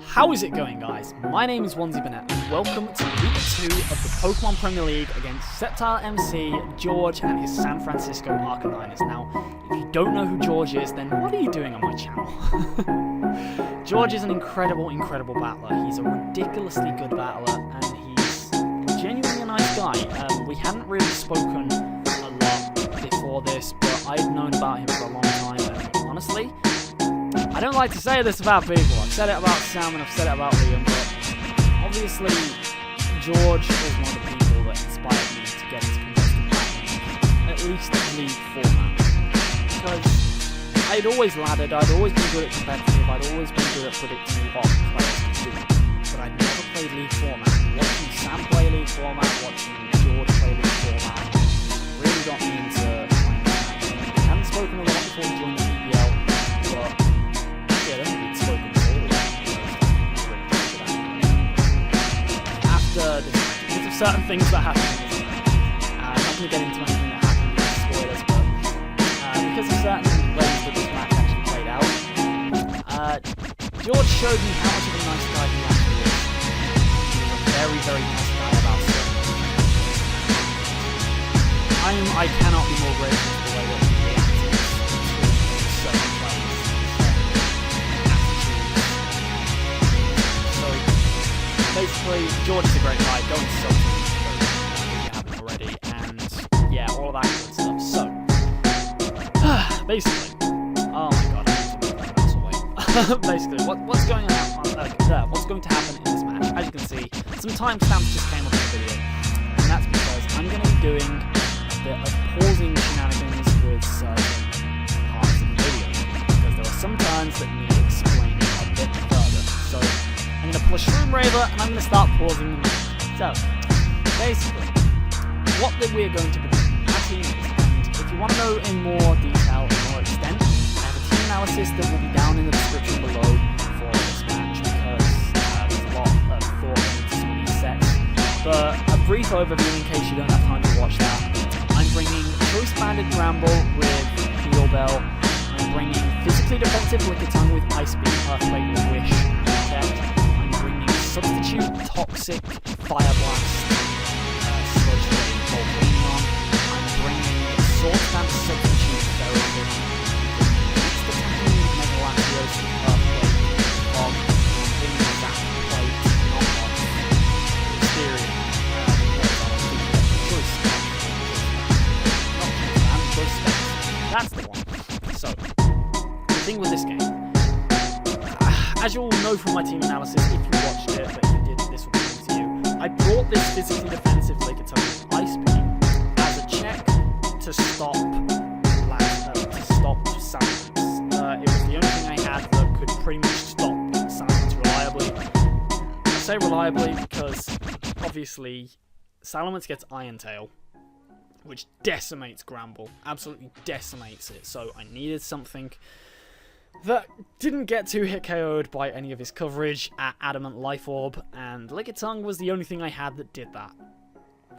How is it going, guys? My name is OnesieBanette and welcome to week 2 of the Pokémon Premier League against SceptileMC, George and his San Francisco Arcaniners. Now, if you don't know who George is, then what are you doing on my channel? George is an incredible battler. He's a ridiculously good battler and he's genuinely a nice guy. We hadn't really spoken a lot before this, but I'd known about him for a long time and honestly, I don't like to say this about people. I've said it about Sam and I've said it about Liam, but obviously George is one of the people that inspired me to get into competitive battle, at least the league format. Because I'd always laddered, I'd always been good at competitive, I'd always been good at predicting what players could do, but I'd never played league format. Watching Sam play league format, watching George play league format, really got me into playing that. I hadn't spoken a lot before we joined the PPL, but because of certain things that happened. I'm not going to get into anything that happened with spoilers, but because of certain ways that this match actually played out, George showed me how much of a nice guy he actually is. He was a very nice guy about certain things. I cannot be more grateful for the way that he reacted to certain plays. Basically, George is a great guy, go and sub him if you haven't already, and yeah, all of that good stuff. So, basically, oh my god, I need to move my mouse away. Basically, what's going to happen in this match? As you can see, some timestamps just came up in the video, and that's because I'm going to be doing a bit of pausing shenanigans with certain parts of the video, because there are some turns that need explaining a bit further. So, I'm going to pull a Shroom Raver and I'm going to start pausing them. So, basically, what we're going to be doing, our team is, and if you want to know in more detail, in more extent, I have a team analysis that will be down in the description below for this match, because there's a lot of thought into some of these sets. But a brief overview in case you don't have time to watch that. I'm bringing Choice Banded Bramble with Heal Bell. I'm bringing Physically Defensive Lickitung with Ice Beam, Earthquake, Wish, Protect. Substitute Toxic, Fire Blast, Sludge Rain, Volcanion. I'm bringing Sword Dance Substitute Therapy, Extra Attacking Mega Latios, Earthquake, Fog, bringing Zap Plate, Knockoff, Mysterium, Choice Specs. That's the one. So, the thing with this game, as you'll know from my team analysis, if you watched it, but if you did, this will be new to you. I brought this physically defensive Lickitung with Ice Beam as a check to stop Salamence. It was the only thing I had that could pretty much stop Salamence reliably. I say reliably because, obviously, Salamence gets Iron Tail, which decimates Gramble, absolutely decimates it, so I needed something that didn't get too hit KO'd by any of his coverage at Adamant Life Orb, and Lickitung was the only thing I had that did that,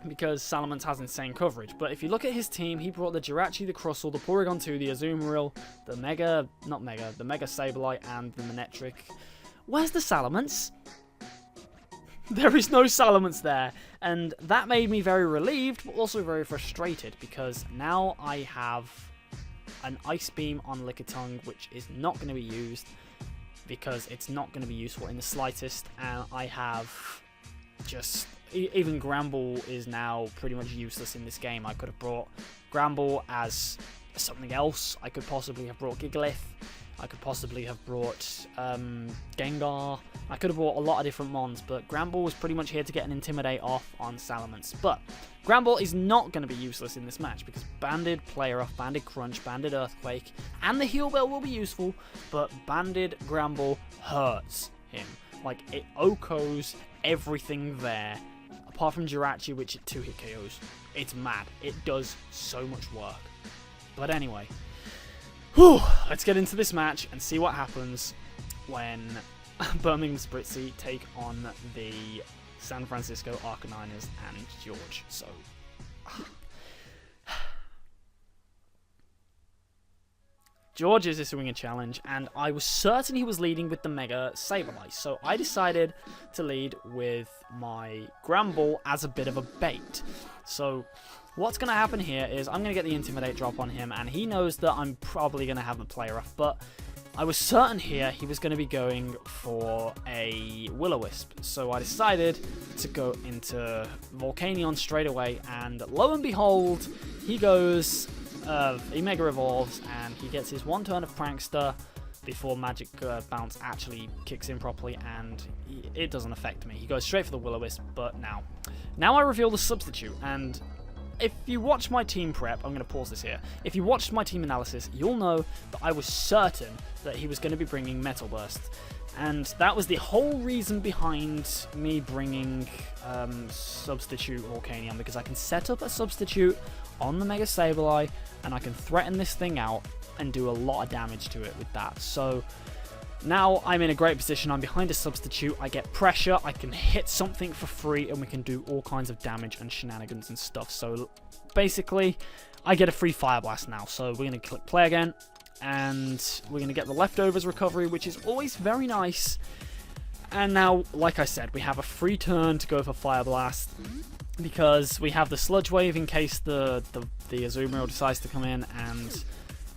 because Salamence has insane coverage. But if you look at his team, he brought the Jirachi, the Crustle, the Porygon 2, the Azumarill, the Mega Sableye, and the Manectric. Where's the Salamence? There is no Salamence there, and that made me very relieved, but also very frustrated, because now I have an Ice Beam on Lickitung, which is not going to be used because it's not going to be useful in the slightest, and I have just... even Gramble is now pretty much useless in this game. I could have brought Gramble as something else. I could possibly have brought Gigalith. I could possibly have brought Gengar. I could have brought a lot of different mons, but Gramble was pretty much here to get an Intimidate off on Salamence. But Gramble is not going to be useless in this match because Banded Player Off, Banded Crunch, Banded Earthquake, and the Heal Bell will be useful, but Banded Gramble hurts him. Like, it OHKOs everything there, apart from Jirachi, which it 2-hit KOs. It's mad. It does so much work. But anyway, let's get into this match and see what happens when Birmingham Spritzee take on the San Francisco Arcaniners and George. So, George is issuing a challenge, and I was certain he was leading with the Mega Sableye, so I decided to lead with my Grand Ball as a bit of a bait. So what's going to happen here is I'm going to get the Intimidate drop on him, and he knows that I'm probably going to have a play rough, but I was certain here he was going to be going for a Will-O-Wisp, so I decided to go into Volcanion straight away, and lo and behold, he goes, he Mega Evolves, and he gets his one turn of Prankster before Magic Bounce actually kicks in properly, and it doesn't affect me. He goes straight for the Will-O-Wisp, but now I reveal the substitute, and if you watch my team prep, I'm going to pause this here. If you watched my team analysis, you'll know that I was certain that he was going to be bringing Metal Burst. And that was the whole reason behind me bringing Substitute Volcanion, because I can set up a Substitute on the Mega Sableye, and I can threaten this thing out and do a lot of damage to it with that. So now I'm in a great position. I'm behind a Substitute, I get pressure, I can hit something for free, and we can do all kinds of damage and shenanigans and stuff. So basically, I get a free Fire Blast now. So we're going to click play again, and we're going to get the Leftovers recovery, which is always very nice. And now, like I said, we have a free turn to go for Fire Blast, because we have the Sludge Wave in case the Azumarill decides to come in, and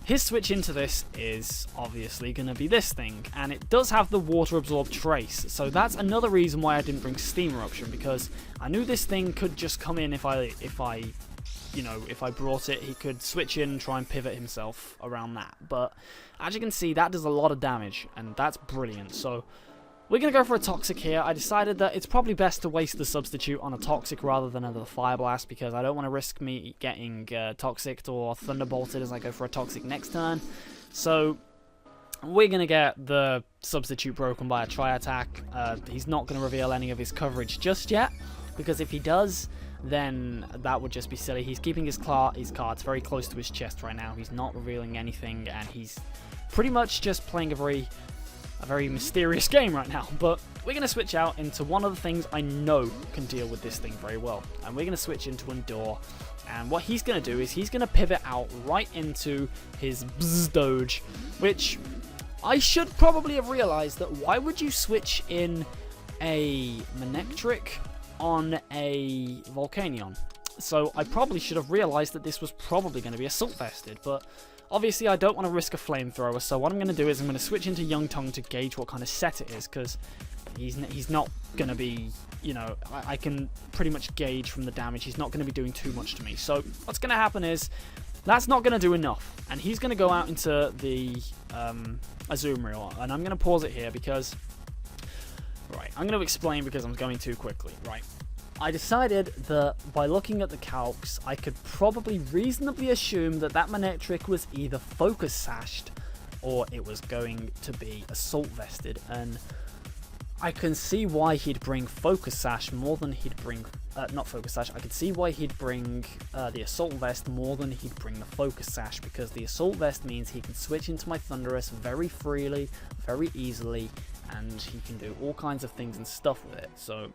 his switch into this is obviously going to be this thing, and it does have the Water Absorb Trace, so that's another reason why I didn't bring Steam Eruption, because I knew this thing could just come in if I brought it. He could switch in and try and pivot himself around that, but as you can see, that does a lot of damage, and that's brilliant. So we're going to go for a Toxic here. I decided that it's probably best to waste the Substitute on a Toxic rather than another Fire Blast, because I don't want to risk me getting Toxicked or Thunderbolted as I go for a Toxic next turn. So we're going to get the Substitute broken by a Tri-Attack. He's not going to reveal any of his coverage just yet, because if he does, then that would just be silly. He's keeping his cards very close to his chest right now. He's not revealing anything, and he's pretty much just playing a very mysterious game right now. But we're going to switch out into one of the things I know can deal with this thing very well, and we're going to switch into Endure. And what he's going to do is he's going to pivot out right into his Bzz Doge, which I should probably have realized that why would you switch in a Manectric on a Volcanion? So I probably should have realized that this was probably going to be Assault Vested, but obviously I don't want to risk a Flamethrower, so what I'm going to do is I'm going to switch into Young Tongue to gauge what kind of set it is, because he's not going to be, you know, I can pretty much gauge from the damage. He's not going to be doing too much to me. So what's going to happen is that's not going to do enough, and he's going to go out into the Azumarill, and I'm going to pause it here because, right, I'm going to explain because I'm going too quickly, right. I decided that by looking at the calcs, I could probably reasonably assume that that Manectric was either Focus Sashed or it was going to be Assault Vested, and I can see why he'd bring Focus Sash more than he'd bring, not Focus Sash, I could see why he'd bring the Assault Vest more than he'd bring the Focus Sash, because the Assault Vest means he can switch into my Thundurus very freely, very easily, and he can do all kinds of things and stuff with it. So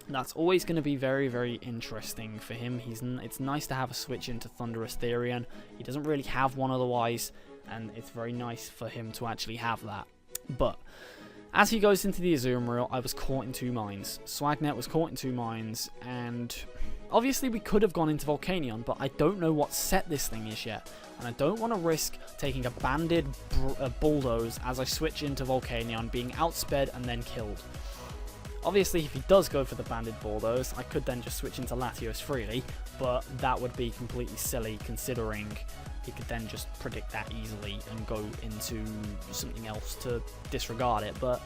that's always going to be very, very interesting for him. It's nice to have a switch into Thundurus Therian. He doesn't really have one otherwise, and it's very nice for him to actually have that. But as he goes into the Azumarill, I was caught in two minds. Swagnette was caught in two minds, and obviously we could have gone into Volcanion, but I don't know what set this thing is yet, and I don't want to risk taking a banded Bulldoze as I switch into Volcanion, being outsped and then killed. Obviously, if he does go for the banded Bulldoze, I could then just switch into Latios freely, but that would be completely silly considering he could then just predict that easily and go into something else to disregard it. But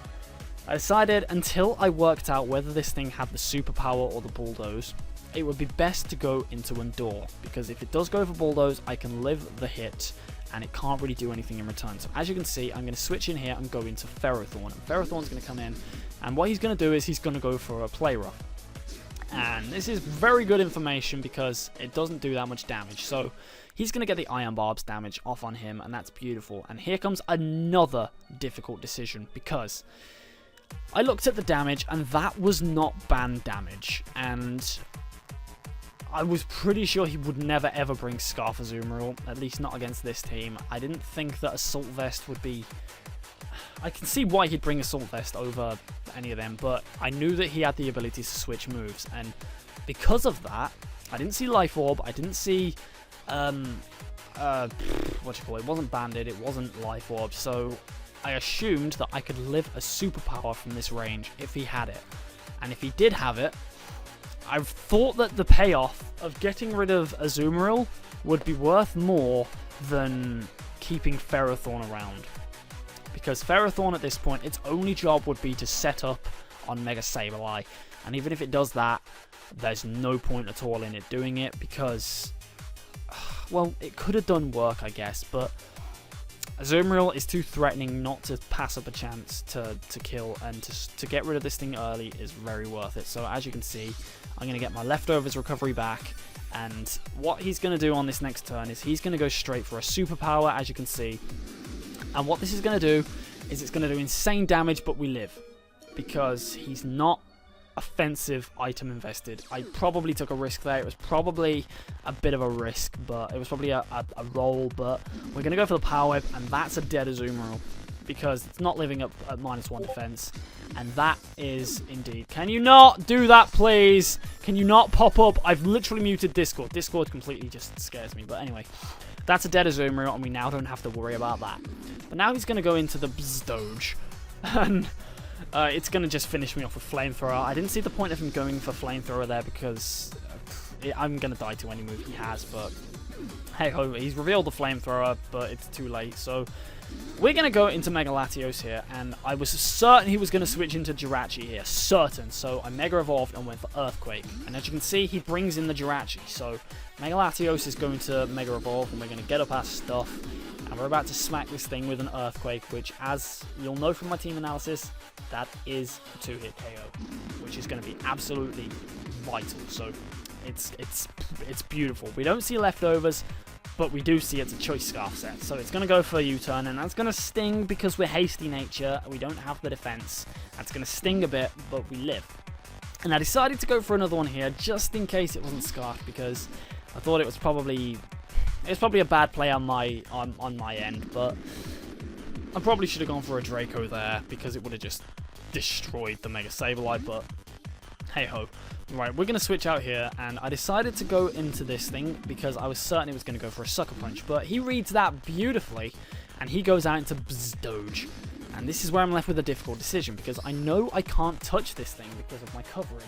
I decided until I worked out whether this thing had the superpower or the Bulldoze, it would be best to go into Endure, because if it does go for Bulldoze, I can live the hit and it can't really do anything in return. So as you can see, I'm going to switch in here and go into Ferrothorn. And Ferrothorn's going to come in, and what he's going to do is he's going to go for a Play Rough. And this is very good information because it doesn't do that much damage. So he's going to get the Iron Barbs damage off on him, and that's beautiful. And here comes another difficult decision, because I looked at the damage and that was not banned damage. And I was pretty sure he would never ever bring Scarf Azumarill, at least not against this team. I didn't think that Assault Vest would be... I can see why he'd bring Assault Vest over any of them, but I knew that he had the ability to switch moves, and because of that, I didn't see Life Orb, I didn't see, what do you call it, it wasn't Banded, it wasn't Life Orb, so I assumed that I could live a superpower from this range if he had it, and if he did have it, I thought that the payoff of getting rid of Azumarill would be worth more than keeping Ferrothorn around. Because Ferrothorn at this point, its only job would be to set up on Mega Sableye. And even if it does that, there's no point at all in it doing it because, well, it could have done work, I guess, but Azumarill is too threatening not to pass up a chance to kill, and to get rid of this thing early is very worth it. So as you can see, I'm going to get my Leftovers recovery back, and what he's going to do on this next turn is he's going to go straight for a superpower, as you can see. And what this is going to do is it's going to do insane damage, but we live. Because he's not offensive item invested. I probably took a risk there. It was probably a bit of a risk, but it was probably a roll. But we're going to go for the Power Whip, and that's a dead Azumarill. Because it's not living up at -1 defense. And that is indeed... Can you not do that, please? Can you not pop up? I've literally muted Discord. Discord completely just scares me. But anyway, that's a dead Azumarill, and we now don't have to worry about that. But now he's going to go into the Bzdoj, and it's going to just finish me off with Flamethrower. I didn't see the point of him going for Flamethrower there because I'm going to die to any move he has, but hey ho, he's revealed the Flamethrower, but it's too late. So we're going to go into Mega Latios here, and I was certain he was going to switch into Jirachi here, certain. So I Mega Evolved and went for Earthquake, and as you can see, he brings in the Jirachi. So Mega Latios is going to Mega Evolve, and we're going to get up our stuff. And we're about to smack this thing with an Earthquake, which, as you'll know from my team analysis, that is a 2-hit KO, which is going to be absolutely vital. So it's beautiful. We don't see Leftovers, but we do see it's a Choice Scarf set. So it's going to go for a U-turn, and that's going to sting because we're Hasty Nature. We don't have the defense. That's going to sting a bit, but we live. And I decided to go for another one here, just in case it wasn't Scarf, because I thought it was probably... It's probably a bad play on my end, but I probably should have gone for a Draco there because it would have just destroyed the Mega Sableye, but hey ho. Right, we're going to switch out here, and I decided to go into this thing because I was certain it was going to go for a Sucker Punch, but he reads that beautifully, and he goes out into Bzdoj. And this is where I'm left with a difficult decision because I know I can't touch this thing because of my coverage,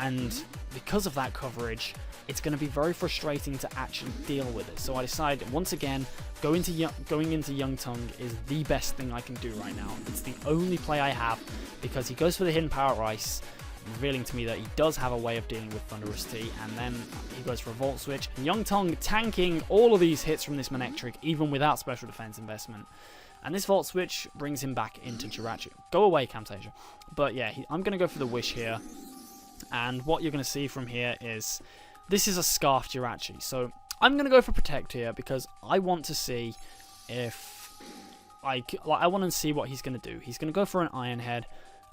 and because of that coverage, it's going to be very frustrating to actually deal with it. So I decided, once again, going into Young Tongue is the best thing I can do right now. It's the only play I have because he goes for the Hidden Power Ice, revealing to me that he does have a way of dealing with Thunderous Tea, and then he goes for a Volt Switch. And Young Tongue tanking all of these hits from this Manectric, even without special defense investment. And this Volt Switch brings him back into Jirachi. Go away, Camtasia. But yeah, I'm going to go for the Wish here. And what you're going to see from here is... This is a Scarf Jirachi, so I'm going to go for Protect here because I want to see if I want to see what he's going to do. He's going to go for an Iron Head,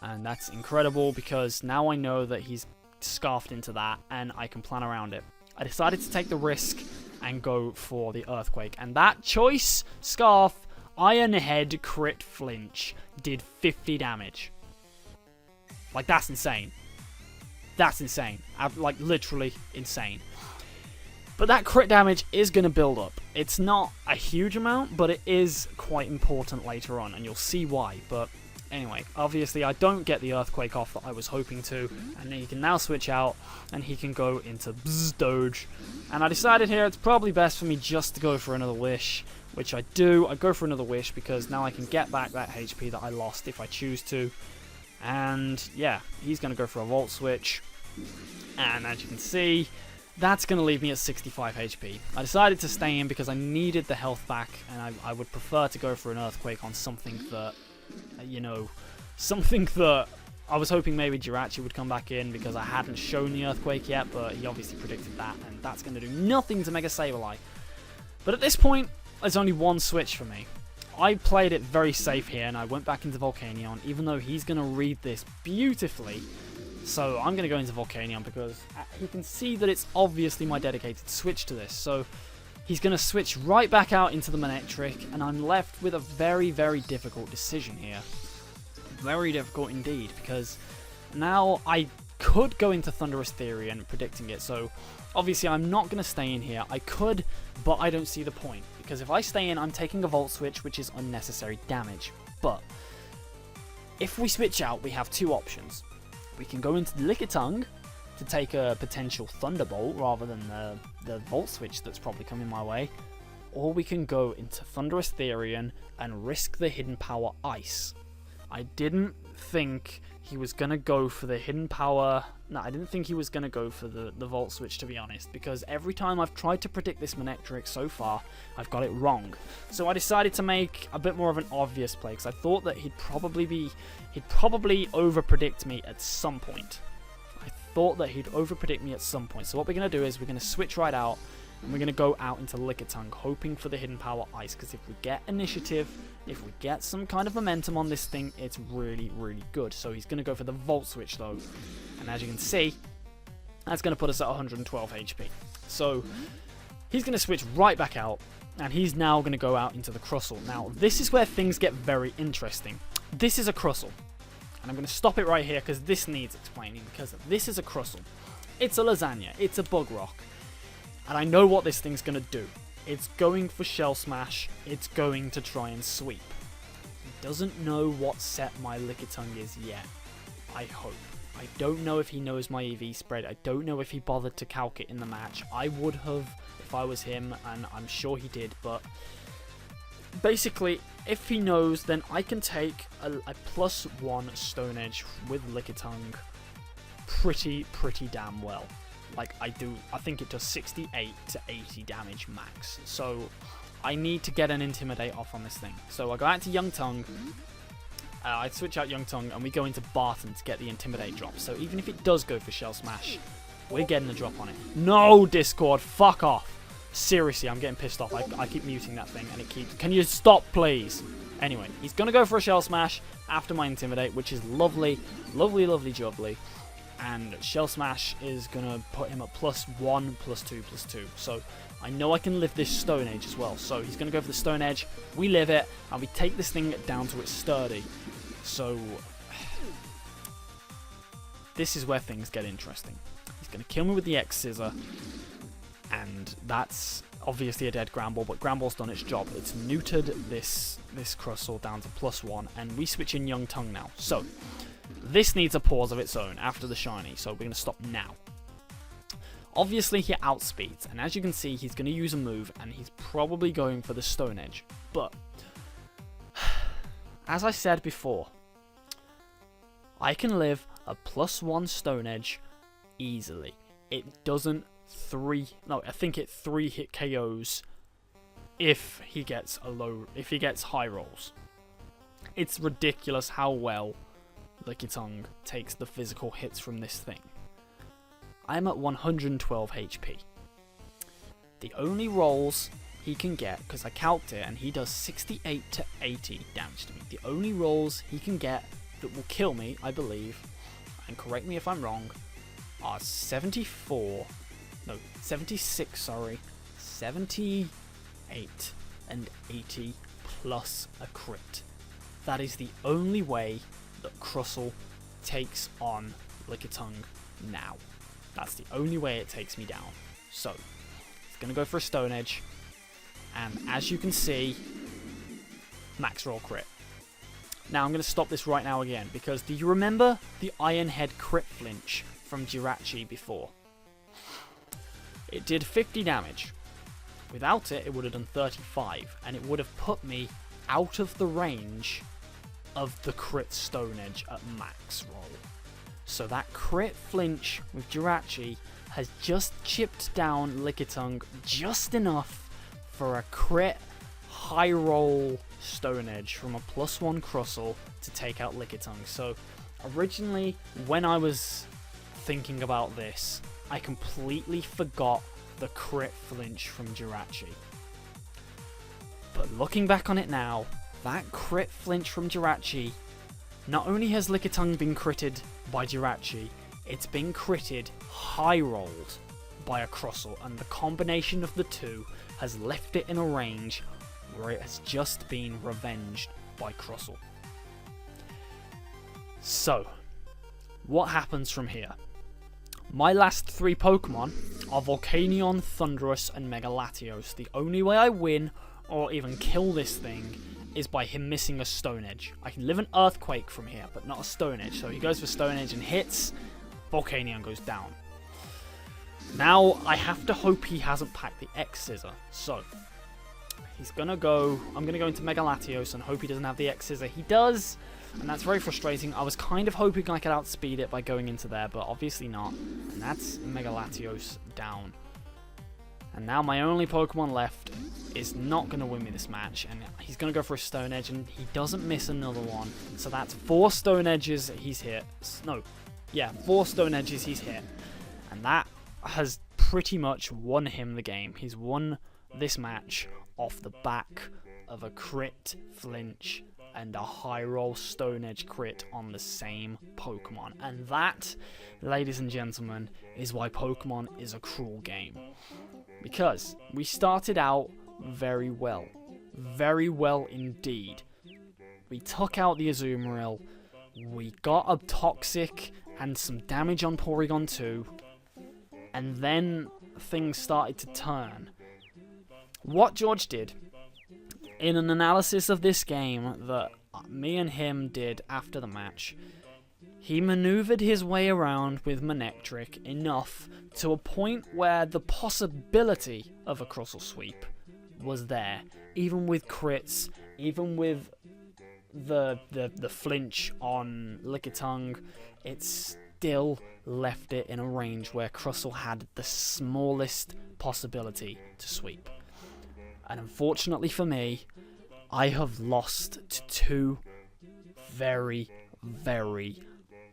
and that's incredible because now I know that he's scarfed into that and I can plan around it. I decided to take the risk and go for the Earthquake, and that Choice Scarf Iron Head crit flinch did 50 damage. Like, that's insane. That's insane. Like, literally insane. But that crit damage is going to build up. It's not a huge amount, but it is quite important later on, and you'll see why. But anyway, obviously I don't get the Earthquake off that I was hoping to, and he can now switch out, and he can go into Bzdoj. And I decided here it's probably best for me just to go for another Wish, which I do. I go for another Wish because now I can get back that HP that I lost if I choose to. And yeah, he's going to go for a Volt Switch. And as you can see, that's going to leave me at 65 HP. I decided to stay in because I needed the health back, and I would prefer to go for an Earthquake on something that, you know, something that I was hoping maybe Jirachi would come back in because I hadn't shown the Earthquake yet, but he obviously predicted that, and that's going to do nothing to Mega Sableye. But at this point, there's only one switch for me. I played it very safe here, and I went back into Volcanion, even though he's going to read this beautifully. So I'm going to go into Volcanion because he can see that it's obviously my dedicated switch to this. So he's going to switch right back out into the Manectric, and I'm left with a very, very difficult decision here. Very difficult indeed, because now I could go into Thunderous Theory and predicting it. So obviously I'm not going to stay in here. I could, but I don't see the point, because if I stay in, I'm taking a Volt Switch, which is unnecessary damage. But if we switch out, we have two options. We can go into Lickitung to take a potential Thunderbolt rather than the Volt Switch that's probably coming my way, or we can go into Thunderous Therian and risk the Hidden Power Ice. I didn't think he was going to go for the Hidden Power. No, I didn't think he was going to go for the Volt Switch, to be honest, because every time I've tried to predict this Manectric so far, I've got it wrong. So I decided to make a bit more of an obvious play, because I thought that he'd probably over-predict me at some point. So what we're going to do is we're going to switch right out, and we're going to go out into Lickitung, hoping for the Hidden Power Ice, because if we get initiative, if we get some kind of momentum on this thing, it's really, really good. So he's going to go for the Volt Switch, though, and as you can see, that's going to put us at 112 HP. So he's going to switch right back out, and he's now going to go out into the Crustle. Now, this is where things get very interesting. This is a Crustle, and I'm going to stop it right here, because this needs explaining, because this is a Crustle. It's a Lasagna, it's a Bug Rock. And I know what this thing's going to do. It's going for Shell Smash. It's going to try and sweep. He doesn't know what set my Lickitung is yet. I hope. I don't know if he knows my EV spread. I don't know if he bothered to calc it in the match. I would have if I was him, and I'm sure he did. But basically, if he knows, then I can take a +1 Stone Edge with Lickitung pretty damn well. Like I think it does 68 to 80 damage max. So I need to get an Intimidate off on this thing. So I go out to Young Tongue. I switch out Young Tongue, and we go into Barton to get the Intimidate drop. So even if it does go for Shell Smash, we're getting a drop on it. No, Discord, fuck off. Seriously, I'm getting pissed off. I keep muting that thing, and it keeps... Can you stop, please? Anyway, he's going to go for a Shell Smash after my Intimidate, which is lovely, lovely, lovely, jubbly. And Shell Smash is going to put him at +1, +2, +2. So I know I can live this Stone Edge as well. So he's going to go for the Stone Edge. We live it, and we take this thing down to its sturdy. So this is where things get interesting. He's going to kill me with the X-Scissor. And that's obviously a dead Ground Ball, but Ground Ball's done its job. It's neutered this Crustle down to +1, and we switch in Young Tongue now. So this needs a pause of its own after the shiny, so we're going to stop now. Obviously he outspeeds, and as you can see, he's going to use a move, and he's probably going for the Stone Edge. But as I said before, I can live a +1 Stone Edge easily. It doesn't I think it 3-hit KOs if he gets high rolls. It's ridiculous how well Lickitung takes the physical hits from this thing. I'm at 112 HP. The only rolls he can get, because I calced it, and he does 68 to 80 damage to me. The only rolls he can get that will kill me, I believe, and correct me if I'm wrong, are 78, and 80 plus a crit. That is the only way that Crustle takes on Lickitung now. That's the only way it takes me down. So, it's going to go for a Stone Edge, and as you can see, max roll crit. Now I'm going to stop this right now again, because do you remember the Iron Head crit flinch from Jirachi before? It did 50 damage. Without it, it would have done 35, and it would have put me out of the range of the crit Stone Edge at max roll. So that crit flinch with Jirachi has just chipped down Lickitung just enough for a crit high roll Stone Edge from a +1 Crustle to take out Lickitung. So originally, when I was thinking about this, I completely forgot the crit flinch from Jirachi. But looking back on it now, that crit flinch from Jirachi, not only has Lickitung been critted by Jirachi, it's been critted, high rolled by a Crustle, and the combination of the two has left it in a range where it has just been revenged by Crustle. So, what happens from here? My last 3 Pokemon are Volcanion, Thundurus, and Mega Latios. The only way I win or even kill this thing is by him missing a Stone Edge. I can live an Earthquake from here, but not a Stone Edge. So he goes for Stone Edge and hits, Volcanion goes down. Now, I have to hope he hasn't packed the X-Scissor. So, he's gonna go... I'm going to go into Mega Latios and hope he doesn't have the X-Scissor. He does, and that's very frustrating. I was kind of hoping I could outspeed it by going into there, but obviously not. And that's Mega Latios down. And now my only Pokemon left is not going to win me this match, and he's going to go for a Stone Edge, and he doesn't miss another one. So that's 4 Stone Edges he's hit. No, yeah, 4 Stone Edges he's hit. And that has pretty much won him the game. He's won this match off the back of a crit flinch and a high roll Stone Edge crit on the same Pokemon. And that, ladies and gentlemen, is why Pokemon is a cruel game. Because we started out very well indeed. We took out the Azumarill, we got a Toxic and some damage on Porygon 2, and then things started to turn. What George did, in an analysis of this game that me and him did after the match, he manoeuvred his way around with Manectric enough to a point where the possibility of a Crustle sweep was there. Even with crits, even with the flinch on Lickitung, it still left it in a range where Crustle had the smallest possibility to sweep. And unfortunately for me, I have lost to 2 very, very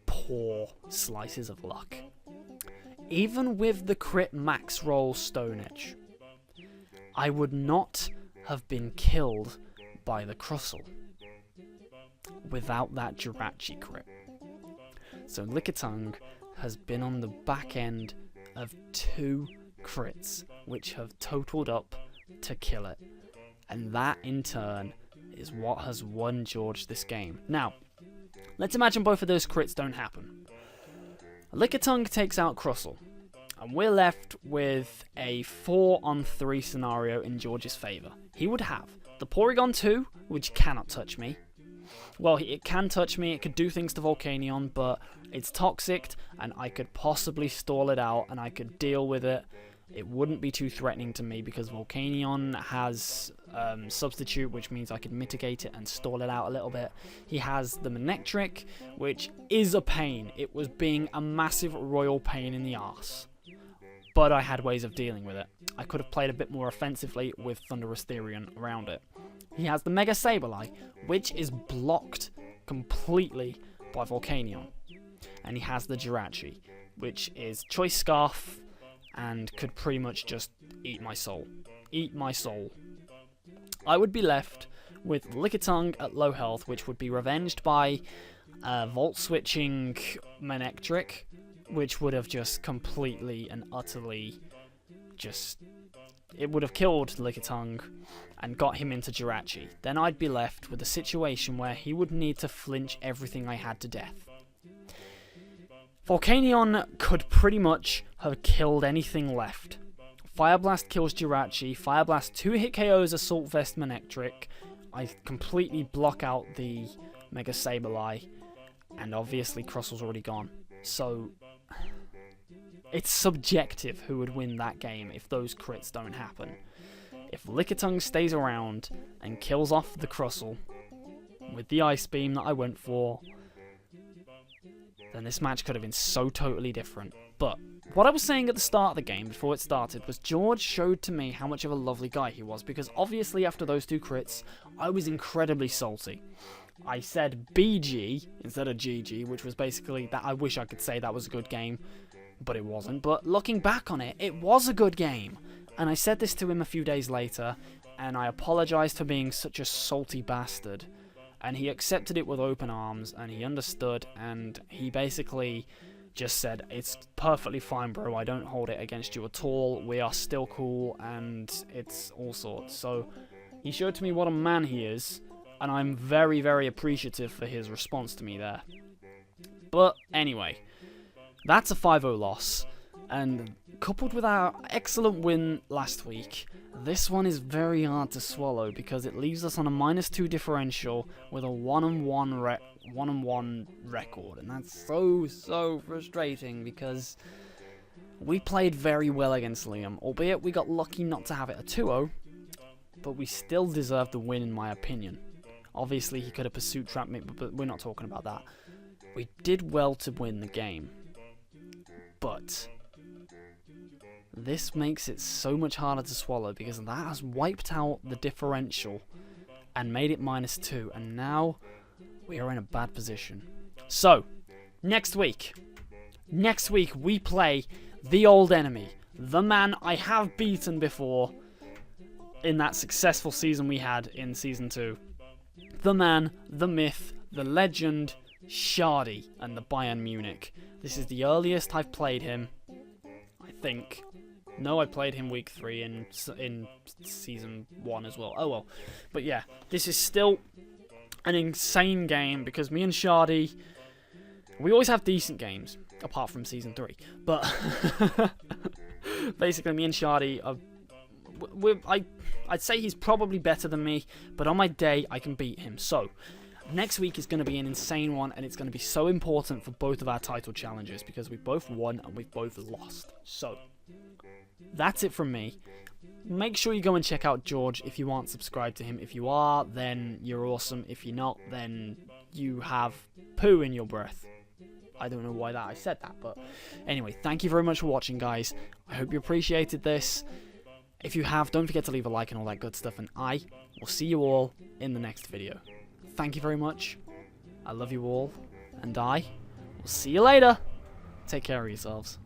poor slices of luck. Even with the crit max roll Stone Edge, I would not have been killed by the Crustle without that Jirachi crit. So Lickitung has been on the back end of 2 crits, which have totaled up to kill it. And that, in turn, is what has won George this game. Now, let's imagine both of those crits don't happen. Lickitung takes out Crustle, and we're left with a 4-on-3 scenario in George's favour. He would have the Porygon 2, which cannot touch me. Well, it can touch me, it could do things to Volcanion, but it's toxic, and I could possibly stall it out, and I could deal with it. It wouldn't be too threatening to me because Volcanion has Substitute, which means I could mitigate it and stall it out a little bit. He has the Manectric, which is a pain. It was being a massive royal pain in the arse. But I had ways of dealing with it. I could have played a bit more offensively with Thundurus Therian around it. He has the Mega Sableye, which is blocked completely by Volcanion. And he has the Jirachi, which is Choice Scarf, and could pretty much just eat my soul. Eat my soul. I would be left with Lickitung at low health, which would be revenged by Volt Switching Manectric, which would have just completely and utterly just... It would have killed Lickitung and got him into Jirachi. Then I'd be left with a situation where he would need to flinch everything I had to death. Volcanion could pretty much have killed anything left. Fire Blast kills Jirachi, Fire Blast 2-hit KOs Assault Vest Manectric, I completely block out the Mega Sableye, and obviously Crustle's already gone. So, it's subjective who would win that game if those crits don't happen. If Lickitung stays around and kills off the Crustle with the Ice Beam that I went for, then this match could have been so totally different. But what I was saying at the start of the game, before it started, was George showed to me how much of a lovely guy he was, because obviously after those 2 crits, I was incredibly salty. I said BG instead of GG, which was basically that I wish I could say that was a good game, but it wasn't. But looking back on it, it was a good game. And I said this to him a few days later, and I apologised for being such a salty bastard. And he accepted it with open arms, and he understood, and he basically just said, it's perfectly fine, bro, I don't hold it against you at all, we are still cool, and it's all sorts. So he showed to me what a man he is, and I'm very, very appreciative for his response to me there. But anyway, that's a 5-0 loss, and coupled with our excellent win last week, this one is very hard to swallow because it leaves us on a -2 differential with a 1-1 record, and that's so frustrating because we played very well against Liam, albeit we got lucky not to have it a 2-0, but we still deserved the win in my opinion. Obviously he could have pursuit trapped me, but we're not talking about that. We did well to win the game, but this makes it so much harder to swallow because that has wiped out the differential and made it -2, and now we are in a bad position. So, next week we play the old enemy, the man I have beaten before in that successful season we had in Season 2. The man, the myth, the legend, Shardy and the Bayern Munich. This is the earliest I've played him, I think. No, I played him week 3 in Season 1 as well. Oh well. But yeah, this is still an insane game because me and Shardy, we always have decent games, apart from Season 3. But basically, me and Shardy are... I'd say he's probably better than me, but on my day, I can beat him. So, next week is going to be an insane one, and it's going to be so important for both of our title challenges because we both won and we've both lost. So, that's it from me. Make sure you go and check out George if you aren't subscribed to him. If you are, then you're awesome. If you're not, then you have poo in your breath. I don't know why I said that, but anyway, thank you very much for watching, guys. I hope you appreciated this. If you have, don't forget to leave a like and all that good stuff, and I will see you all in the next video. Thank you very much. I love you all, and I will see you later. Take care of yourselves.